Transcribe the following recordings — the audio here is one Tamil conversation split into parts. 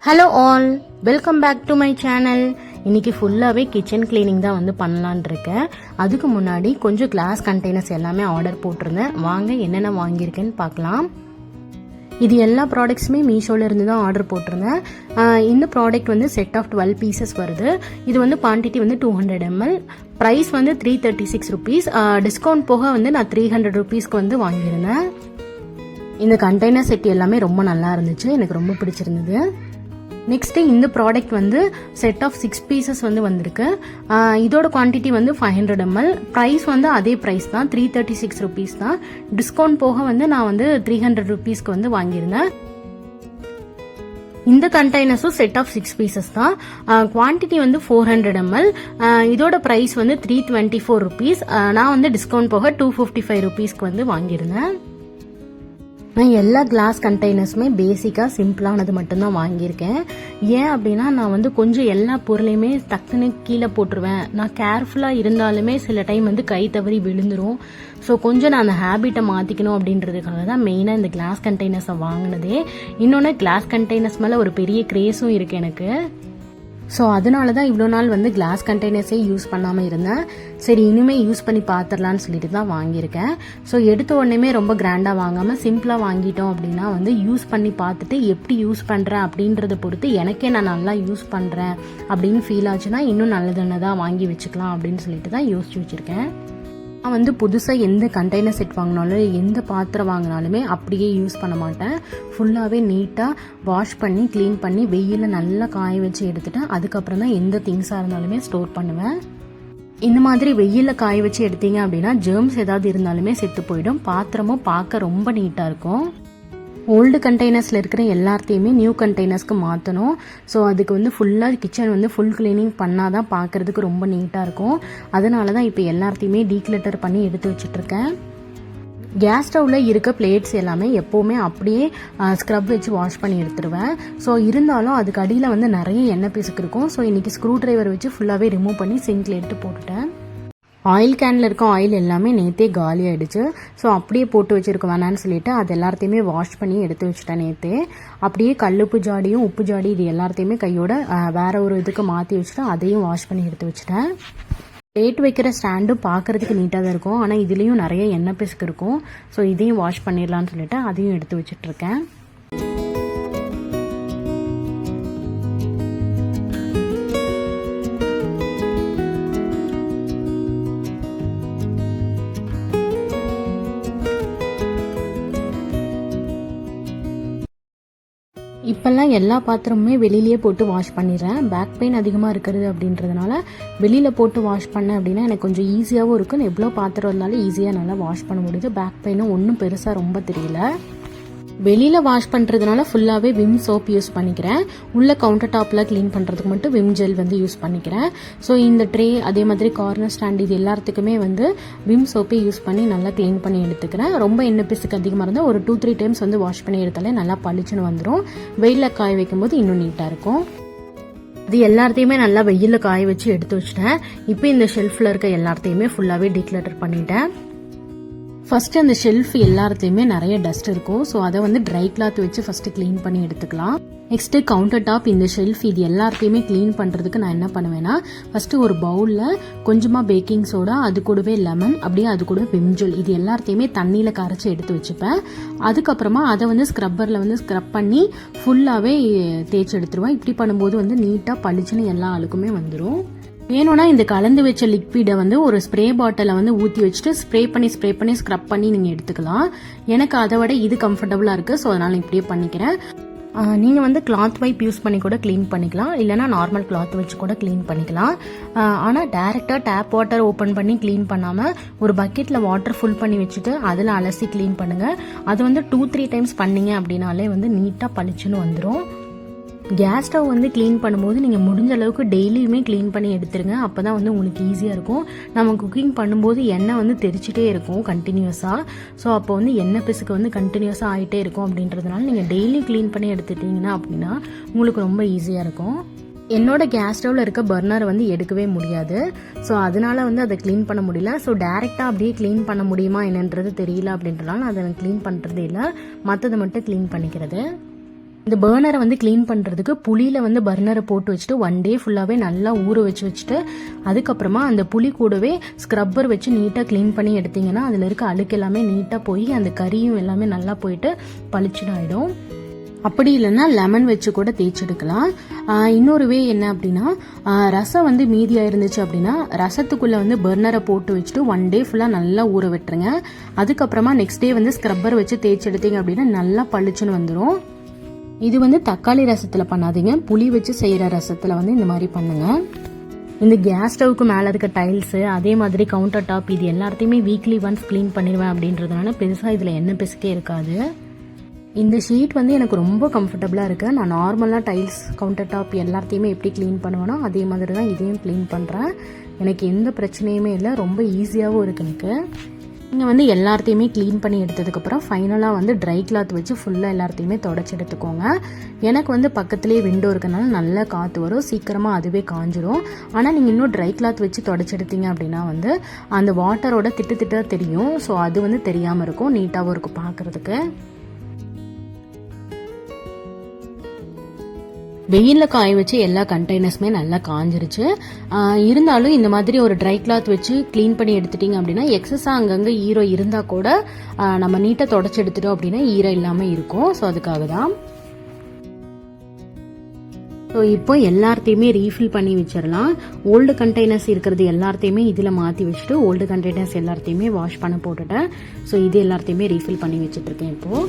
Hello all, welcome back to my channel. இன்னைக்கு ஃபுல்லாகவே கிச்சன் கிளீனிங் தான் வந்து பண்ணலான் இருக்கேன். அதுக்கு முன்னாடி கொஞ்சம் கிளாஸ் கண்டெய்னர்ஸ் எல்லாமே ஆர்டர் போட்டிருந்தேன். வாங்க என்னென்ன வாங்கியிருக்கேன்னு பார்க்கலாம். இது எல்லா ப்ராடக்ட்ஸுமே மீஷோவில் இருந்து தான் ஆர்டர் போட்டிருந்தேன். இந்த ப்ராடக்ட் வந்து செட் ஆஃப் 12 பீசஸ் வருது. இது வந்து குவான்டிட்டி வந்து 200 ml. ப்ரைஸ் வந்து 336 rupees. டிஸ்கவுண்ட் போக வந்து நான் 300 rupeesக்கு வந்து வாங்கியிருந்தேன். இந்த கண்டெய்னர் செட் எல்லாமே ரொம்ப நல்லா இருந்துச்சு, எனக்கு ரொம்ப பிடிச்சிருந்தது. நெக்ஸ்ட்டு இந்த ப்ராடக்ட் வந்து செட் ஆஃப் 6 பீசஸ் வந்து வந்திருக்கு. இதோட குவான்டிட்டி வந்து 500 ml. ப்ரைஸ் வந்து அதே ப்ரைஸ் தான், 336 rupees தான். டிஸ்கவுண்ட் போக வந்து நான் வந்து 300 rupeesக்கு வந்து வாங்கியிருந்தேன். இந்த கண்டெய்னர்ஸும் செட் ஆஃப் 6 பீசஸ் தான். குவான்டிட்டி வந்து 400 ml. இதோட ப்ரைஸ் வந்து 324 rupees. நான் வந்து டிஸ்கவுண்ட் போக 255 rupeesக்கு வந்து வாங்கியிருந்தேன். நான் எல்லா கிளாஸ் கண்டெய்னர்ஸுமே பேசிக்காக சிம்பிளானது மட்டும்தான் வாங்கியிருக்கேன். ஏன் அப்படின்னா நான் வந்து கொஞ்சம் எல்லா பொருளையுமே டக்குன்னு கீழே போட்டுருவேன். நான் கேர்ஃபுல்லாக இருந்தாலுமே சில டைம் வந்து கை தவறி விழுந்துரும். ஸோ கொஞ்சம் நான் அந்த ஹேபிட்டை மாற்றிக்கணும் அப்படின்றதுக்காக தான் மெயினாக இந்த கிளாஸ் கண்டெய்னர்ஸை வாங்கினதே. இன்னொன்று கிளாஸ் கண்டெய்னர்ஸ் மேலே ஒரு பெரிய கிரேஸும் இருக்குது எனக்கு. ஸோ அதனால தான் இவ்வளோ நாள் வந்து கிளாஸ் கண்டெய்னர்ஸே யூஸ் பண்ணாமல் இருந்தேன். சரி இனிமேல் யூஸ் பண்ணி பார்த்துடலான்னு சொல்லிட்டு தான் வாங்கியிருக்கேன். ஸோ எடுத்த உடனே ரொம்ப கிராண்டாக வாங்காமல் சிம்பிளாக வாங்கிட்டோம் அப்படின்னா வந்து யூஸ் பண்ணி பார்த்துட்டு எப்படி யூஸ் பண்ணுறேன் அப்படின்றத பொறுத்து எனக்கே நான் நல்லா யூஸ் பண்ணுறேன் அப்படின்னு ஃபீல் ஆச்சுன்னா இன்னும் நல்லதுன்னதாக வாங்கி வச்சுக்கலாம் அப்படின்னு சொல்லிட்டு தான் யோசிச்சு வச்சுருக்கேன். நான் வந்து புதுசாக எந்த கண்டெய்னர் செட் வாங்கினாலும் எந்த பாத்திரம் வாங்கினாலுமே அப்படியே யூஸ் பண்ண மாட்டேன். ஃபுல்லாகவே நீட்டாக வாஷ் பண்ணி க்ளீன் பண்ணி வெயிலில் நல்லா காய வச்சு எடுத்துட்டு அதுக்கப்புறம் தான் எந்த திங்ஸாக இருந்தாலுமே ஸ்டோர் பண்ணுவேன். இந்த மாதிரி வெயிலில் காய வச்சு எடுத்தீங்க அப்படின்னா ஜெர்ம்ஸ் ஏதாவது இருந்தாலுமே செத்து போயிடும். பாத்திரமும் பார்க்க ரொம்ப நீட்டாக இருக்கும். ஓல்டு கண்டெய்னர்ஸில் இருக்கிற எல்லாத்தையுமே நியூ கண்டெய்னர்ஸ்க்கு மாற்றணும். ஸோ அதுக்கு வந்து ஃபுல்லாக கிச்சன் வந்து ஃபுல் கிளீனிங் பண்ணால் தான் பார்க்குறதுக்கு ரொம்ப நீட்டாக இருக்கும். அதனால தான் இப்போ எல்லாத்தையுமே டீக்ளட்டர் பண்ணி எடுத்து வச்சுட்ருக்கேன். கேஸ் ஸ்டவ்வில் இருக்க பிளேட்ஸ் எல்லாமே எப்போவுமே அப்படியே ஸ்க்ரப் வச்சு வாஷ் பண்ணி எடுத்துருவேன். ஸோ இருந்தாலும் அதுக்கு அடியில் வந்து நிறைய எண்ணெய் பிசுக்கு இருக்கும். ஸோ இன்றைக்கி ஸ்க்ரூ ட்ரைவர் வச்சு ஃபுல்லாகவே ரிமூவ் பண்ணி சிங்கில் எடுத்து போட்டுட்டேன். ஆயில் கேனில் இருக்க ஆயில் எல்லாமே நேற்றே காலி ஆகிடுச்சு. ஸோ அப்படியே போட்டு வச்சுருக்க வேணான்னு சொல்லிட்டு அது எல்லாத்தையுமே வாஷ் பண்ணி எடுத்து வச்சுட்டேன் நேற்றே. அப்படியே கல்லுப்பு ஜாடியும் உப்பு ஜாடி இது எல்லாத்தையுமே கையோட வேற ஒரு இதுக்கு மாற்றி வச்சுட்டு அதையும் வாஷ் பண்ணி எடுத்து வச்சுட்டேன். பிளேட் வைக்கிற ஸ்டாண்டும் பார்க்குறதுக்கு நீட்டாக தான் இருக்கும், ஆனால் இதுலேயும் நிறைய எண்ணெய் பிசுக்கு இருக்கும். ஸோ இதையும் வாஷ் பண்ணிடலான்னு சொல்லிட்டு அதையும் எடுத்து வச்சுட்ருக்கேன். இப்போல்லாம் எல்லா பாத்திரமுமே வெளியிலேயே போட்டு வாஷ் பண்ணிடுறேன். பேக் பெயின் அதிகமாக இருக்கிறது அப்படின்றதுனால வெளியில் போட்டு வாஷ் பண்ணேன் அப்படின்னா எனக்கு கொஞ்சம் ஈஸியாகவும் இருக்கும். எவ்வளோ பாத்திரம் இருந்தாலும் ஈஸியாக நல்லா வாஷ் பண்ண முடியுது. பேக் பெயினும் ஒன்றும் பெருசாக ரொம்ப தெரியல. வெளியில் வாஷ் பண்ணுறதுனால ஃபுல்லாகவே விம் சோப் யூஸ் பண்ணிக்கிறேன். உள்ள கவுண்டர் டாப்பில் க்ளீன் பண்ணுறதுக்கு மட்டும் விம் ஜெல் வந்து யூஸ் பண்ணிக்கிறேன். ஸோ இந்த ட்ரே அதே மாதிரி கார்னர் ஸ்டாண்ட் இது எல்லாத்துக்குமே வந்து விம் சோப்பே யூஸ் பண்ணி நல்லா க்ளீன் பண்ணி எடுத்துக்கிறேன். ரொம்ப எண்ணெய் பிசுக்கு அதிகமாக இருந்தால் ஒரு 2-3 டைம்ஸ் வந்து வாஷ் பண்ணி எடுத்தாலே நல்லா பளிச்சுன்னு வந்துடும். வெயிலில் காய வைக்கும்போது இன்னும் நீட்டாக இருக்கும். இது எல்லாத்தையுமே நல்லா வெயிலில் காய வச்சு எடுத்து வச்சுட்டேன். இப்போ இந்த ஷெல்ஃபில் இருக்க எல்லாத்தையுமே ஃபுல்லாகவே டீக்ளட்டர் பண்ணிட்டேன். ஃபஸ்ட்டு அந்த ஷெல்ஃப் எல்லாத்துலேயுமே நிறைய டஸ்ட் இருக்கும். ஸோ அதை வந்து ட்ரை கிளாத் வச்சு ஃபஸ்ட்டு க்ளீன் பண்ணி எடுத்துக்கலாம். நெக்ஸ்ட்டு கவுண்டர் டாப் இந்த ஷெல்ஃப் இது எல்லாத்தையுமே க்ளீன் பண்ணுறதுக்கு நான் என்ன பண்ணுவேன்னா ஃபஸ்ட்டு ஒரு பவுலில் கொஞ்சமாக பேக்கிங் சோடா, அது கூடவே லெமன், அப்படியே அது கூட விம்ஜெல் இது எல்லாத்தையுமே தண்ணியில் கரைச்சி எடுத்து வச்சுப்பேன். அதுக்கப்புறமா அதை வந்து ஸ்க்ரப்பரில் வந்து ஸ்க்ரப் பண்ணி ஃபுல்லாகவே தேய்ச்சி எடுத்துருவேன். இப்படி பண்ணும்போது வந்து நீட்டாக பளிச்சுன்னு எல்லா அழுக்குமே வந்துடும். வேணும்னா இந்த கலந்து வச்ச லிக்விடை வந்து ஒரு ஸ்ப்ரே பாட்டிலை வந்து ஊற்றி வச்சுட்டு ஸ்ப்ரே பண்ணி ஸ்க்ரப் பண்ணி நீங்கள் எடுத்துக்கலாம். எனக்கு அதை விட இது கம்ஃபர்டபுளாக இருக்குது. ஸோ அதனால் இப்படியே பண்ணிக்கிறேன். நீங்கள் வந்து கிளாத் வைப் யூஸ் பண்ணி கூட க்ளீன் பண்ணிக்கலாம், இல்லைனா நார்மல் கிளாத் வச்சு கூட க்ளீன் பண்ணிக்கலாம். ஆனால் டேரெக்டாக டேப் வாட்டர் ஓப்பன் பண்ணி க்ளீன் பண்ணாமல் ஒரு பக்கெட்டில் வாட்டர் ஃபுல் பண்ணி வச்சுட்டு அதில் அலசி க்ளீன் பண்ணுங்கள். அது வந்து 2-3 டைம்ஸ் பண்ணிங்க அப்படின்னாலே வந்து நீட்டாக பளிச்சுன்னு வந்துடும். கேஸ் ஸ்டவ் வந்து க்ளீன் பண்ணும்போது நீங்கள் முடிஞ்ச அளவுக்கு டெய்லியுமே க்ளீன் பண்ணி எடுத்துருங்க. அப்போ தான் வந்து உங்களுக்கு ஈஸியாக இருக்கும். நம்ம குக்கிங் பண்ணும்போது எண்ணெய் வந்து தெரிச்சிட்டே இருக்கும் கண்டினியூஸாக. ஸோ அப்போ வந்து எண்ணெய் பிசுக்கு வந்து கண்டினியூஸாக ஆகிட்டே இருக்கும். அப்படின்றதுனால நீங்கள் டெய்லி க்ளீன் பண்ணி எடுத்துட்டிங்கன்னா அப்படின்னா உங்களுக்கு ரொம்ப ஈஸியாக இருக்கும். என்னோட கேஸ் ஸ்டவ்வில் இருக்க பர்னர் வந்து எடுக்கவே முடியாது. ஸோ அதனால வந்து அதை க்ளீன் பண்ண முடியல. ஸோ டேரெக்டாக அப்படியே க்ளீன் பண்ண முடியுமா என்னன்றது தெரியல அப்படின்றனால அதை க்ளீன் பண்ணுறதே இல்லை, மற்றதை மட்டும் க்ளீன் பண்ணிக்கிறது. இந்த பர்னரை வந்து க்ளீன் பண்ணுறதுக்கு புளியில் வந்து பர்னரை போட்டு வச்சுட்டு 1 டே ஃபுல்லாகவே நல்லா ஊற வச்சுட்டு அதுக்கப்புறமா அந்த புளி கூடவே ஸ்க்ரப்பர் வச்சு நீட்டாக க்ளீன் பண்ணி எடுத்திங்கன்னா அதில் இருக்க அழுக்கு எல்லாமே நீட்டாக போய் அந்த கறியும் எல்லாமே நல்லா போயிட்டு பளிச்சுன்னு ஆகிடும். அப்படி இல்லைன்னா லெமன் வச்சு கூட தேய்ச்சி எடுக்கலாம். இன்னொரு வே என்ன அப்படின்னா, ரசம் வந்து மீதியாக இருந்துச்சு அப்படின்னா ரசத்துக்குள்ளே வந்து பர்னரை போட்டு வச்சுட்டு 1 டே ஃபுல்லாக நல்லா ஊற விட்டுருங்க. அதுக்கப்புறமா நெக்ஸ்ட் டே வந்து ஸ்க்ரப்பர் வச்சு தேய்ச்சி எடுத்தீங்க அப்படின்னா நல்லா பளிச்சுன்னு வந்துடும். இது வந்து தக்காளி ரசத்தில் பண்ணாதீங்க, புளி வச்சு செய்கிற ரசத்தில் வந்து இந்த மாதிரி பண்ணுங்க. இந்த கேஸ் ஸ்டவ்க்கு மேலே இருக்க டைல்ஸு அதே மாதிரி கவுண்டர் டாப் இது எல்லாத்தையுமே வீக்லி ஒன்ஸ் க்ளீன் பண்ணிடுவேன் அப்படின்றதுனால பெருசாக இதில் எண்ணெய் பிசுக்கே இருக்காது. இந்த ஷீட் வந்து எனக்கு ரொம்ப கம்ஃபர்டபுளாக இருக்குது. நான் நார்மலாக டைல்ஸ் கவுண்டர் டாப் எல்லாத்தையுமே எப்படி க்ளீன் பண்ணுவேனோ அதே மாதிரி தான் இதையும் க்ளீன் பண்ணுறேன். எனக்கு எந்த பிரச்சனையுமே இல்லை, ரொம்ப ஈஸியாகவும் இருக்குது எனக்கு. நீங்கள் வந்து எல்லாத்தையுமே க்ளீன் பண்ணி எடுத்ததுக்கப்புறம் ஃபைனலாக வந்து ட்ரை கிளாத் வச்சு ஃபுல்லாக எல்லாத்தையுமே தொடச்சி எடுத்துக்கோங்க. எனக்கு வந்து பக்கத்துலேயே விண்டோ இருக்கனால நல்லா காற்று வரும், சீக்கிரமாக அதுவே காஞ்சிடும். ஆனால் நீங்கள் இன்னும் ட்ரை கிளாத் வச்சு தொடச்சி எடுத்தீங்க அப்படின்னா வந்து அந்த வாட்டரோட திட்டு தெரியும். ஸோ அது வந்து தெரியாமல் இருக்கும், நீட்டாகவும் இருக்கும் பார்க்குறதுக்கு. வெயிலில் காய வச்சு எல்லா கண்டெய்னர்ஸுமே நல்லா காஞ்சிருச்சு. இருந்தாலும் இந்த மாதிரி ஒரு ட்ரை கிளாத் வச்சு க்ளீன் பண்ணி எடுத்துட்டிங்க அப்படின்னா எக்ஸஸாக அங்கங்கே ஈரம் இருந்தால் கூட நம்ம நீட்டாக தொடச்சி எடுத்துட்டோம் அப்படின்னா ஈரம் இல்லாமல் இருக்கும். ஸோ அதுக்காக தான். ஸோ இப்போ எல்லாத்தையுமே ரீஃபில் பண்ணி வச்சிடலாம். ஓல்டு கண்டெய்னர்ஸ் இருக்கிறது எல்லாத்தையுமே இதில் மாற்றி வச்சுட்டு ஓல்டு கண்டெய்னர்ஸ் எல்லாத்தையுமே வாஷ் பண்ண போட்டுட்டேன். ஸோ இது எல்லாத்தையுமே ரீஃபில் பண்ணி வச்சுட்ருக்கேன் இப்போது.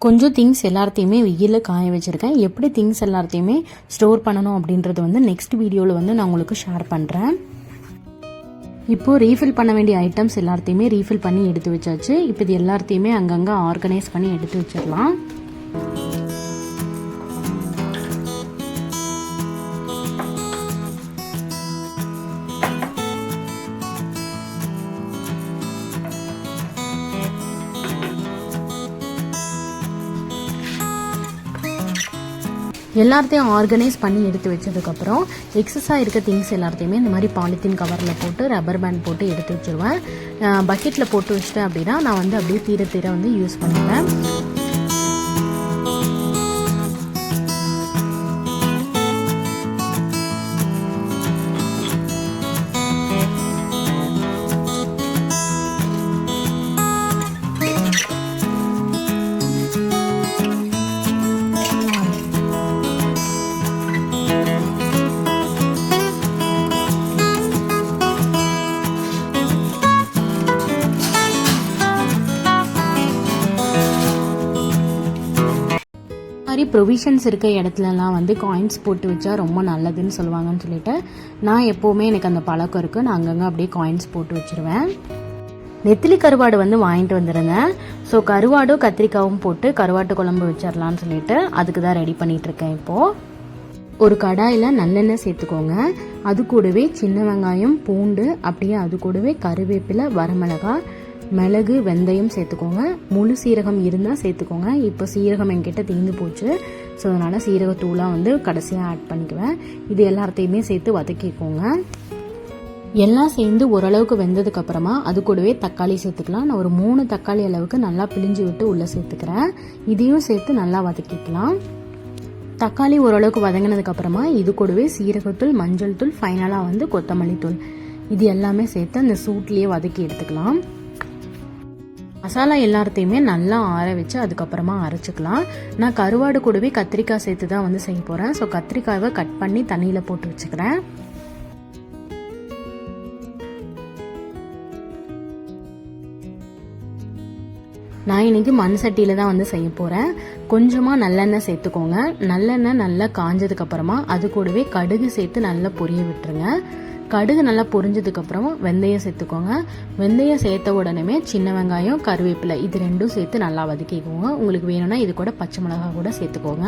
கொஞ்சம் திங்ஸ் எல்லாத்தையுமே வெயிலில் காய வச்சுருக்கேன். எப்படி திங்ஸ் எல்லாத்தையுமே ஸ்டோர் பண்ணணும் அப்படின்றது வந்து நெக்ஸ்ட் வீடியோவில் வந்து நான் உங்களுக்கு ஷேர் பண்ணுறேன். இப்போது ரீஃபில் பண்ண வேண்டிய ஐட்டம்ஸ் எல்லாத்தையுமே ரீஃபில் பண்ணி எடுத்து வச்சாச்சு. இப்போ இது எல்லாத்தையுமே அங்கங்கே ஆர்கனைஸ் பண்ணி எடுத்து வச்சிடலாம். எல்லாத்தையும் ஆர்கனைஸ் பண்ணி எடுத்து வச்சதுக்கப்புறம் எக்ஸஸாக இருக்க திங்ஸ் எல்லாத்தையுமே இந்த மாதிரி பாலித்தீன் கவரில் போட்டு ரப்பர் பேண்ட் போட்டு எடுத்து வச்சுருவேன். பக்கெட்டில் போட்டு வச்சிட்டேன் அப்படின்னா நான் வந்து அப்படியே தீர வந்து யூஸ் பண்ணுவேன். ப்ரொவிஷன்ஸ் இருக்க இடத்துலலாம் வந்து காயின்ஸ் போட்டு வச்சா ரொம்ப நல்லதுன்னு சொல்லுவாங்கன்னு சொல்லிட்டு நான் எப்போவுமே எனக்கு அந்த பழக்கம் இருக்குது. நான் அங்கங்கே அப்படியே காயின்ஸ் போட்டு வச்சுருவேன். நெத்திலி கருவாடு வந்து வாங்கிட்டு வந்துருந்தேன். ஸோ கருவாடும் கத்திரிக்காவும் போட்டு கருவாட்டு குழம்பு வச்சிடலான்னு சொல்லிட்டு அதுக்கு தான் ரெடி பண்ணிகிட்ருக்கேன். இப்போது ஒரு கடாயில் நல்லெண்ணெய் சேர்த்துக்கோங்க. அது கூடவே சின்ன வெங்காயம், பூண்டு, அப்படியே அது கூடவே கருவேப்பிலை, வரமிளகாய், மிளகு, வெந்தயம் சேர்த்துக்கோங்க. முழு சீரகம் இருந்தால் சேர்த்துக்கோங்க. இப்போ சீரகம் என்கிட்ட தீர்ந்து போச்சு. ஸோ அதனால் சீரகத்தூளாக வந்து கடைசியாக ஆட் பண்ணிக்குவேன். இது எல்லாத்தையுமே சேர்த்து வதக்கிக்கோங்க. எல்லாம் சேர்ந்து ஓரளவுக்கு வெந்ததுக்கப்புறமா அது கூடவே தக்காளி சேர்த்துக்கலாம். நான் ஒரு 3 தக்காளி அளவுக்கு நல்லா பிழிஞ்சு விட்டு உள்ளே சேர்த்துக்கிறேன். இதையும் சேர்த்து நல்லா வதக்கிக்கலாம். தக்காளி ஓரளவுக்கு வதங்கினதுக்கப்புறமா இது கூடவே சீரகத்தூள், மஞ்சள் தூள், ஃபைனலாக வந்து கொத்தமல்லி தூள் இது எல்லாமே சேர்த்து அந்த சூட்லேயே வதக்கி எடுத்துக்கலாம். மசாலா எல்லாத்தையுமே நல்லா ஆற வச்சு அதுக்கப்புறமா அரைச்சிக்கலாம். நான் கருவாடு கூடவே கத்திரிக்காய் சேர்த்து தான் வந்து செய்ய போகிறேன். ஸோ கத்திரிக்காயை கட் பண்ணி தண்ணியில் போட்டு வச்சுக்கிறேன். நான் இன்னைக்கு மண் சட்டியில் தான் வந்து செய்ய போகிறேன். கொஞ்சமாக நல்லெண்ணெய் சேர்த்துக்கோங்க. நல்லெண்ணெய் நல்லா காஞ்சதுக்கப்புறமா அது கூடவே கடுகு சேர்த்து நல்லா பொரிய விட்டுருங்க. கடுகு நல்லா பொரிஞ்சதுக்கப்புறமா வெந்தயம் சேர்த்துக்கோங்க. வெந்தயம் சேர்த்த உடனே சின்ன வெங்காயம், கருவேப்பிலை இது ரெண்டும் சேர்த்து நல்லா வதக்கிக்கோங்க. உங்களுக்கு வேணும்னா இது கூட பச்சை மிளகாய் கூட சேர்த்துக்கோங்க.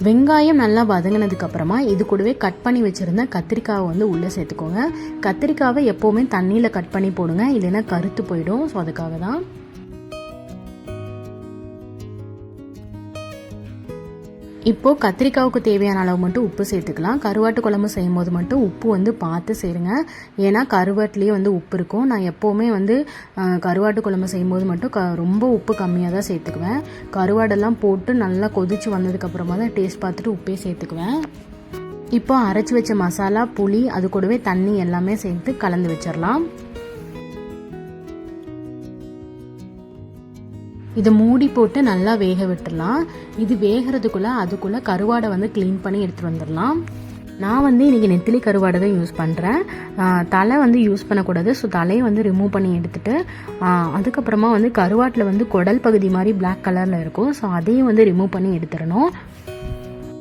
வெங்காயம் நல்லா வதங்கினதுக்கப்புறமா இது கூடவே கட் பண்ணி வச்சுருந்த கத்திரிக்காவை வந்து உள்ளே சேர்த்துக்கோங்க. கத்திரிக்காவை எப்போவுமே தண்ணியில் கட் பண்ணி போடுங்க, இல்லைன்னா கருத்து போயிடும். ஸோ அதுக்காக தான். இப்போது கத்திரிக்காவுக்கு தேவையான அளவு மட்டும் உப்பு சேர்த்துக்கலாம். கருவாட்டு குழம்பு செய்யும் போது மட்டும் உப்பு வந்து பார்த்து சேருங்க. ஏன்னா கருவாட்டிலேயே வந்து உப்பு இருக்கும். நான் எப்போவுமே வந்து கருவாட்டு குழம்பு செய்யும்போது மட்டும் ரொம்ப உப்பு கம்மியாக தான் சேர்த்துக்குவேன். கருவாடெல்லாம் போட்டு நல்லா கொதிச்சு வந்ததுக்கப்புறமா தான் டேஸ்ட் பார்த்துட்டு உப்பே சேர்த்துக்குவேன். இப்போ அரைச்சி வச்ச மசாலா, புளி, அது கூடவே தண்ணி எல்லாமே சேர்த்து கலந்து வச்சிடலாம். இதை மூடி போட்டு நல்லா வேக விட்டுடலாம். இது வேகிறதுக்குள்ளே அதுக்குள்ளே கருவாடை வந்து க்ளீன் பண்ணி எடுத்துகிட்டு வந்துடலாம். நான் வந்து இன்றைக்கி நெத்திலி கருவாடை தான் யூஸ் பண்ணுறேன். தலை வந்து யூஸ் பண்ணக்கூடாது. ஸோ தலையை வந்து ரிமூவ் பண்ணி எடுத்துகிட்டு அதுக்கப்புறமா வந்து கருவாட்டில் வந்து குடல் பகுதி மாதிரி பிளாக் கலரில் இருக்கும். ஸோ அதையும் வந்து ரிமூவ் பண்ணி எடுத்துடணும்.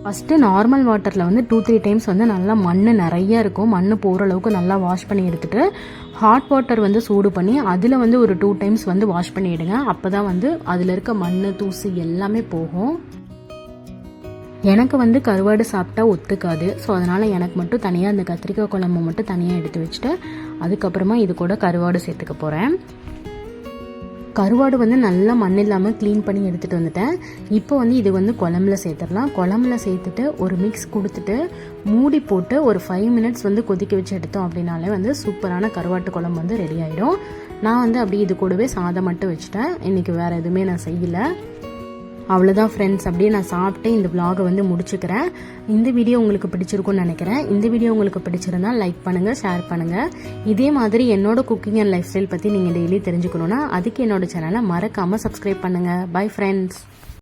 ஃபஸ்ட்டு நார்மல் வாட்டரில் வந்து 2-3 டைம்ஸ் வந்து நல்லா மண் நிறைய இருக்கும். மண் போகிற அளவுக்கு நல்லா வாஷ் பண்ணி எடுத்துகிட்டு ஹாட் வாட்டர் வந்து சூடு பண்ணி அதில் வந்து ஒரு 2 டைம்ஸ் வந்து வாஷ் பண்ணிவிடுங்க. அப்போ தான் வந்து அதில் இருக்க மண், தூசி எல்லாமே போகும். எனக்கு வந்து கருவாடு சாப்பிட்டா ஒத்துக்காது. ஸோ அதனால் எனக்கு மட்டும் தனியாக அந்த கத்திரிக்காய் குழம்பு மட்டும் தனியாக எடுத்து வச்சுட்டு அதுக்கப்புறமா இது கூட கருவாடு சேர்த்துக்க போகிறேன். கருவாடு வந்து நல்லா மண் இல்லாமல் க்ளீன் பண்ணி எடுத்துகிட்டு வந்துட்டேன். இப்போ வந்து இது வந்து குழம்புல சேர்த்துடலாம். குழம்புல சேர்த்துட்டு ஒரு மிக்ஸ் கொடுத்துட்டு மூடி போட்டு ஒரு 5 மினிட்ஸ் வந்து கொதிக்க வச்சு எடுத்தோம் அப்படின்னாலே வந்து சூப்பரான கருவாட்டு குழம்பு வந்து ரெடி ஆகிடும். நான் வந்து அப்படி இது கூடவே சாதம் மட்டும் வச்சுட்டேன். இன்றைக்கி வேறு எதுவுமே நான் செய்யலை. அவ்வளோதான் ஃப்ரெண்ட்ஸ், அப்படியே நான் சாப்பிட்டு இந்த vlog-ஐ வந்து முடிச்சுக்கிறேன். இந்த வீடியோ உங்களுக்கு பிடிச்சிருக்கும்னு நினைக்கிறேன். இந்த வீடியோ உங்களுக்கு பிடிச்சிருந்தா லைக் பண்ணுங்கள், ஷேர் பண்ணுங்கள். இதே மாதிரி என்னோட குக்கிங் அண்ட் லைஃப் ஸ்டைல் பற்றி நீங்கள் டெய்லி தெரிஞ்சுக்கணுன்னா அதுக்கு என்னோட சேனலை மறக்காமல் சப்ஸ்கிரைப் பண்ணுங்கள். Bye friends.